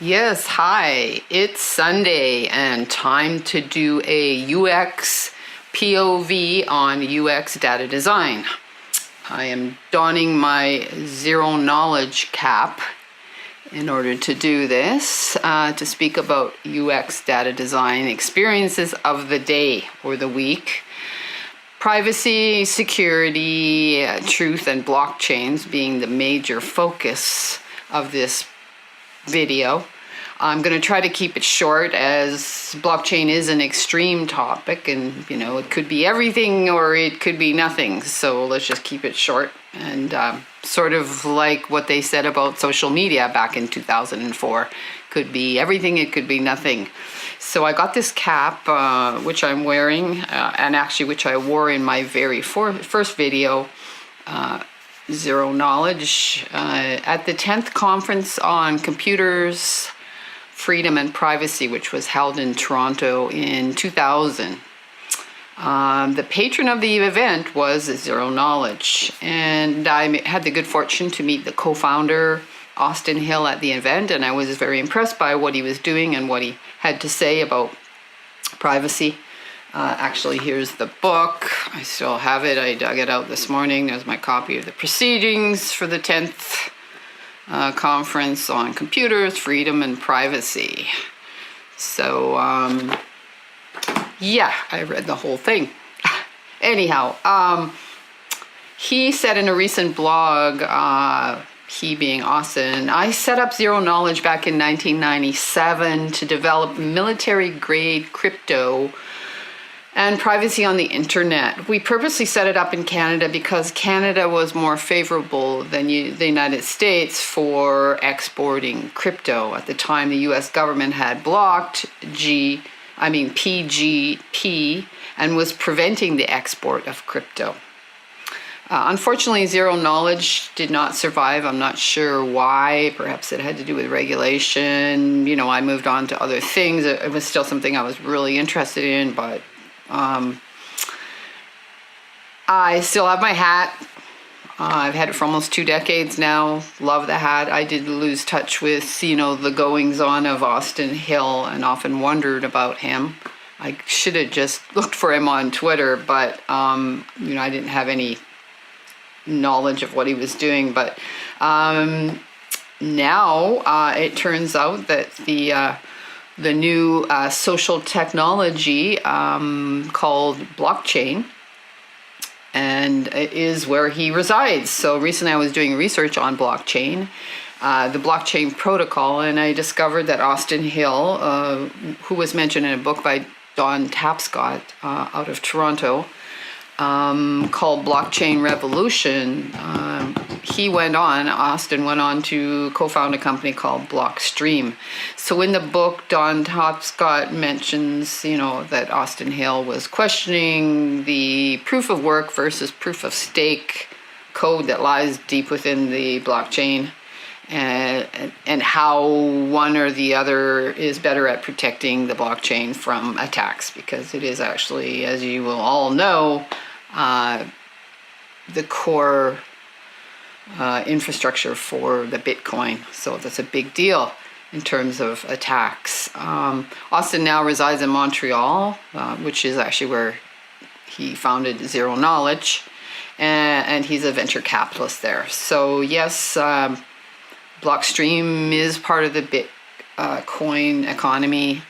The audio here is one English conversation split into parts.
Yes, hi. It's Sunday and time to do a UX POV on UX data design. I am donning my zero knowledge cap in order to do this, to speak about UX data design experiences of the day or the week. Privacy, security, truth, and blockchains being the major focus of this video. I'm going to try to keep it short as blockchain is an extreme topic and, it could be everything or it could be nothing. So let's just keep it short and sort of like what they said about social media back in 2004. Could be everything, it could be nothing. So I got this cap, which I'm wearing, and actually which I wore in my very first video, Zero Knowledge, at the 10th Conference on Computers, Freedom and Privacy, which was held in Toronto in 2000. The patron of the event was Zero Knowledge, and I had the good fortune to meet the co-founder, Austin Hill, at the event, and I was very impressed by what he was doing and what he had to say about privacy. Actually, here's the book. I still have it. I dug it out this morning. There's my copy of the proceedings for the 10th Conference on Computers, Freedom, and Privacy. So, yeah, I read the whole thing. Anyhow, he said in a recent blog, he being Austin, I set up Zero Knowledge back in 1997 to develop military-grade crypto and privacy on the internet. We purposely set it up in Canada because Canada was more favorable than the United States for exporting crypto. At the time, the US government had blocked PGP and was preventing the export of crypto. Unfortunately, Zero Knowledge did not survive. I'm not sure why. Perhaps it had to do with regulation. I moved on to other things. It was still something I was really interested in, but I still have my hat. I've had it for almost 2 decades now. Love the hat. I did lose touch with, the goings on of Austin Hill and often wondered about him. I should have just looked for him on Twitter, but, I didn't have any knowledge of what he was doing. But now it turns out that the new social technology called blockchain and is where he resides. So recently I was doing research on blockchain, the blockchain protocol, and I discovered that Austin Hill, who was mentioned in a book by Don Tapscott out of Toronto, called Blockchain Revolution, Austin went on to co-found a company called Blockstream. So in the book, Don Tapscott mentions, that Austin Hill was questioning the proof of work versus proof of stake code that lies deep within the blockchain, and how one or the other is better at protecting the blockchain from attacks, because it is actually, as you will all know, the core infrastructure for the Bitcoin. So that's a big deal in terms of attacks. Austin now resides in Montreal, which is actually where he founded Zero Knowledge, and he's a venture capitalist there. So yes, Blockstream is part of the Bitcoin economy.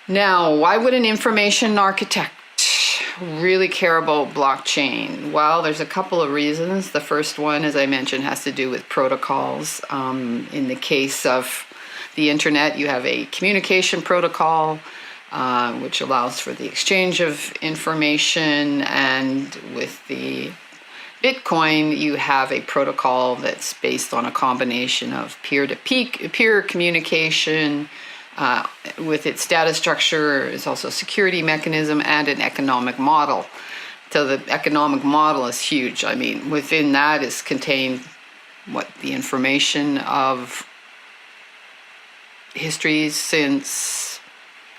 Now, why would an information architect really care about blockchain? Well, there's a couple of reasons. The first one, as I mentioned, has to do with protocols. In the case of the internet, you have a communication protocol, which allows for the exchange of information, and with the Bitcoin, you have a protocol that's based on a combination of peer-to-peer communication. With its data structure, is also a security mechanism and an economic model. So the economic model is huge. I mean, within that is contained the information of history since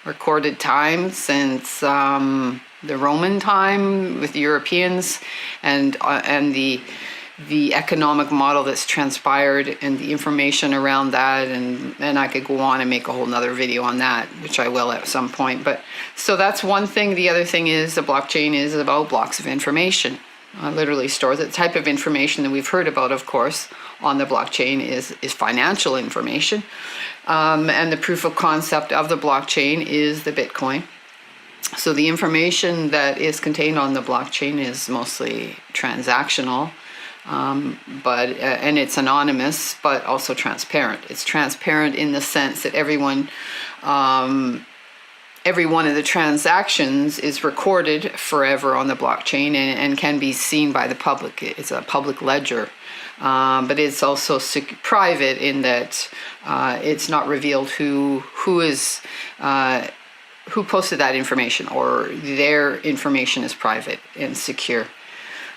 recorded time, since the Roman time with Europeans, and the the economic model that's transpired and the information around that, and I could go on and make a whole nother video on that, which I will at some point. But so that's one thing. The other thing is the blockchain is about blocks of information. Literally stores the type of information that we've heard about, of course, on the blockchain is financial information. And the proof of concept of the blockchain is the Bitcoin. So the information that is contained on the blockchain is mostly transactional, and it's anonymous, but also transparent. It's transparent in the sense that every one of the transactions is recorded forever on the blockchain and can be seen by the public. It's a public ledger, but it's also private in that it's not revealed who posted that information, or their information is private and secure.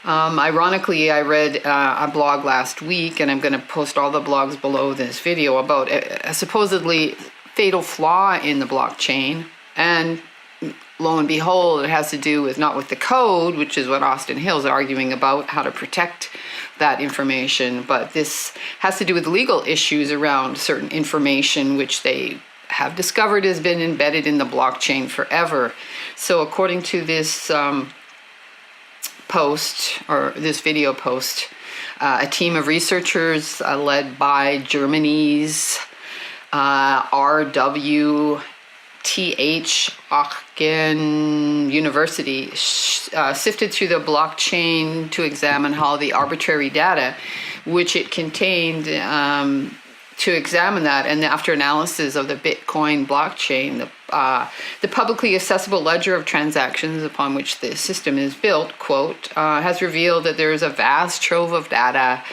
Ironically, I read a blog last week, and I'm going to post all the blogs below this video, about a supposedly fatal flaw in the blockchain. And lo and behold, it has to do with not with the code, which is what Austin Hill's arguing about, how to protect that information, but this has to do with legal issues around certain information which they have discovered has been embedded in the blockchain forever. So according to this post, or this video post, a team of researchers led by Germany's RWTH Aachen University sifted through the blockchain to examine how the arbitrary data which it contained, to examine that, and after analysis of the Bitcoin blockchain, the publicly accessible ledger of transactions upon which the system is built, quote, has revealed that there is a vast trove of data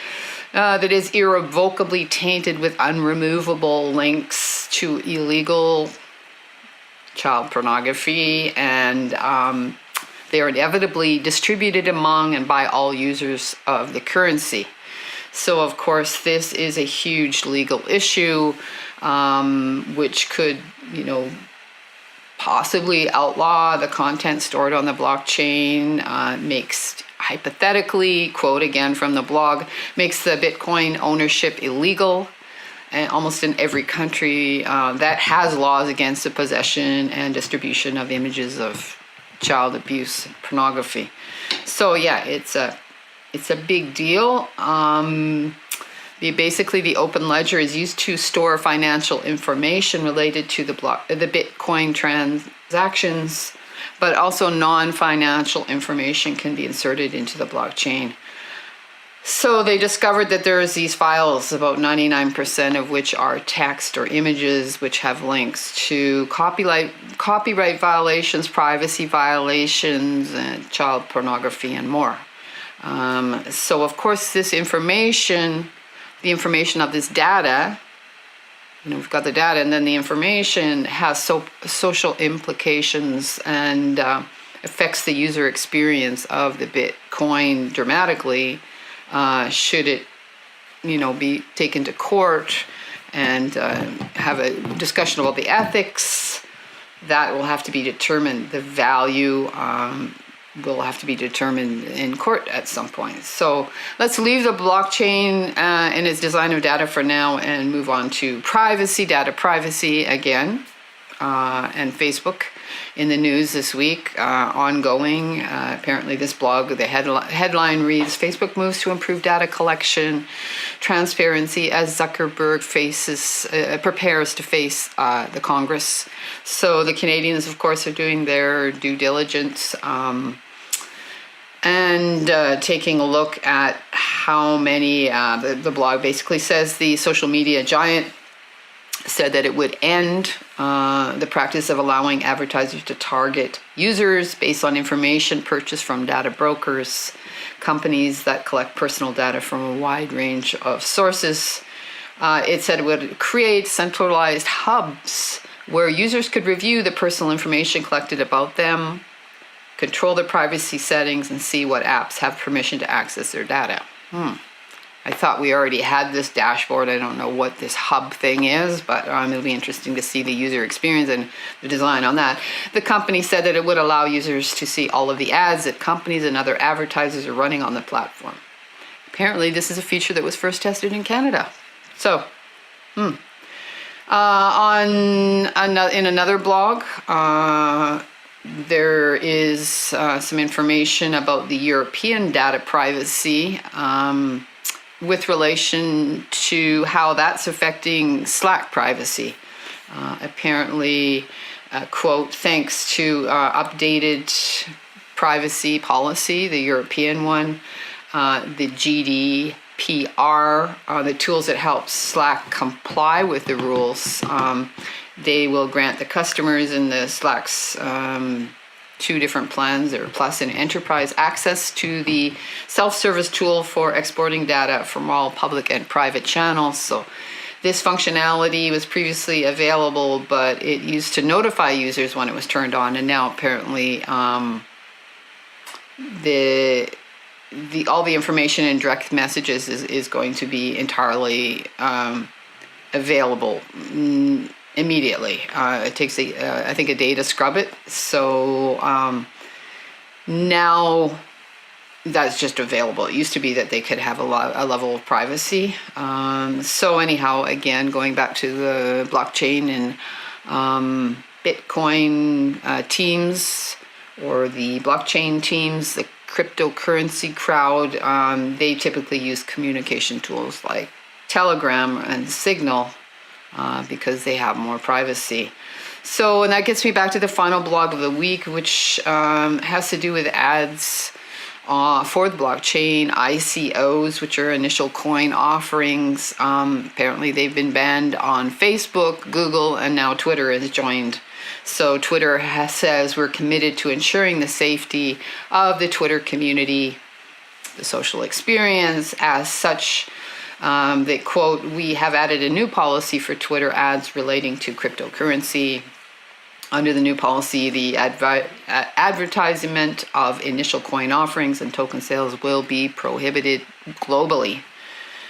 that is irrevocably tainted with unremovable links to illegal child pornography, and they are inevitably distributed among and by all users of the currency. So, of course, this is a huge legal issue, which could, possibly outlaw the content stored on the blockchain, makes, hypothetically, quote again from the blog, makes the Bitcoin ownership illegal, and almost in every country that has laws against the possession and distribution of images of child abuse and pornography. So, yeah, it's a big deal. Basically, the open ledger is used to store financial information related to the Bitcoin transactions, but also non-financial information can be inserted into the blockchain. So they discovered that there is these files, about 99% of which are text or images, which have links to copyright violations, privacy violations, and child pornography, and more. So, of course, this information, the information of this data, we've got the data, and then the information has social implications and affects the user experience of the Bitcoin dramatically. Should it, be taken to court and have a discussion about the ethics, that will have to be determined. The value will have to be determined in court at some point. So let's leave the blockchain and its design of data for now and move on to privacy, data privacy again, and Facebook in the news this week, ongoing. Apparently this blog, the headline reads, Facebook moves to improve data collection transparency as Zuckerberg prepares to face the Congress. So the Canadians, of course, are doing their due diligence, and taking a look at how many, the blog basically says the social media giant said that it would end the practice of allowing advertisers to target users based on information purchased from data brokers, companies that collect personal data from a wide range of sources. It said it would create centralized hubs where users could review the personal information collected about them, control their privacy settings, and see what apps have permission to access their data. I thought we already had this dashboard. I don't know what this hub thing is, but it'll be interesting to see the user experience and the design on that. The company said that it would allow users to see all of the ads that companies and other advertisers are running on the platform. apparently this is a feature that was first tested in Canada. So, in another blog, there is some information about the European data privacy with relation to how that's affecting Slack privacy. Apparently, quote, thanks to updated privacy policy, the European one, the GDPR, the tools that help Slack comply with the rules, they will grant the customers in the Slack's two different plans, or Plus and Enterprise, access to the self-service tool for exporting data from all public and private channels. So this functionality was previously available, but it used to notify users when it was turned on, and now apparently all the information in direct messages is going to be entirely available immediately. It takes I think a day to scrub it. So now that's just available. It used to be that they could have a level of privacy. So anyhow, again, going back to the blockchain and Bitcoin teams, or the blockchain teams, the cryptocurrency crowd, they typically use communication tools like Telegram and Signal because they have more privacy. So, and that gets me back to the final blog of the week, which has to do with ads for the blockchain, ICOs, which are initial coin offerings. Apparently they've been banned on Facebook, Google, and now Twitter has joined. So Twitter says we're committed to ensuring the safety of the Twitter community, the social experience. As such, they quote, we have added a new policy for Twitter ads relating to cryptocurrency. Under the new policy, the advertisement of initial coin offerings and token sales will be prohibited globally.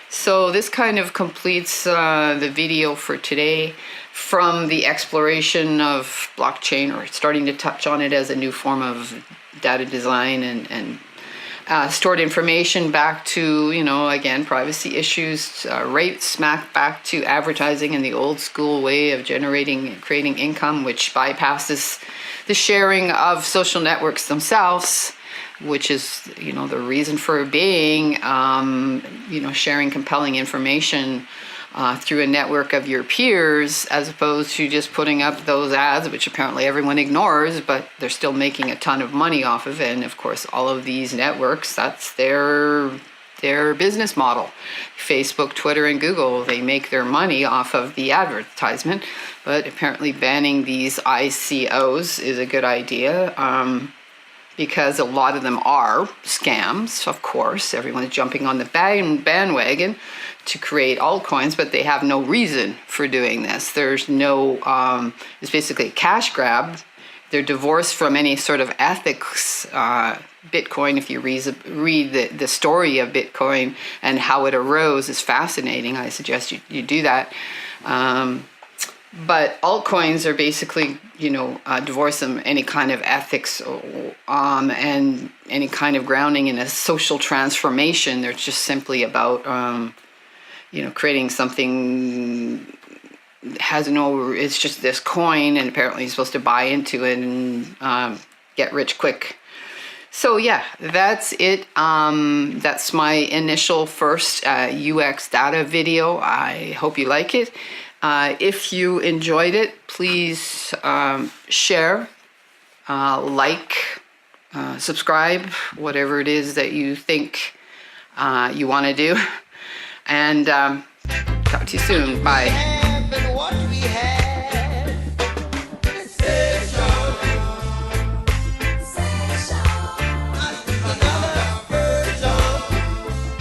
So this kind of completes the video for today, from the exploration of blockchain, or starting to touch on it as a new form of data design and stored information, back to, again, privacy issues, right smack back to advertising in the old school way of creating income, which bypasses the sharing of social networks themselves, which is, the reason for being, sharing compelling information through a network of your peers, as opposed to just putting up those ads, which apparently everyone ignores, but they're still making a ton of money off of it. And of course, all of these networks, that's their business model. Facebook, Twitter, and Google, they make their money off of the advertisement, but apparently banning these ICOs is a good idea. Because a lot of them are scams, of course. Everyone's jumping on the bandwagon to create altcoins, but they have no reason for doing this. There's no, it's basically a cash grab. They're divorced from any sort of ethics. Bitcoin, if you read the story of Bitcoin and how it arose, is fascinating. I suggest you do that. But altcoins are basically, divorce from any kind of ethics and any kind of grounding in a social transformation. They're just simply about, creating something that has it's just this coin, and apparently you're supposed to buy into it and get rich quick. So yeah, that's it. That's my initial first UX data video. I hope you like it. If you enjoyed it, please share, like, subscribe, whatever it is that you think you want to do. And talk to you soon. Bye.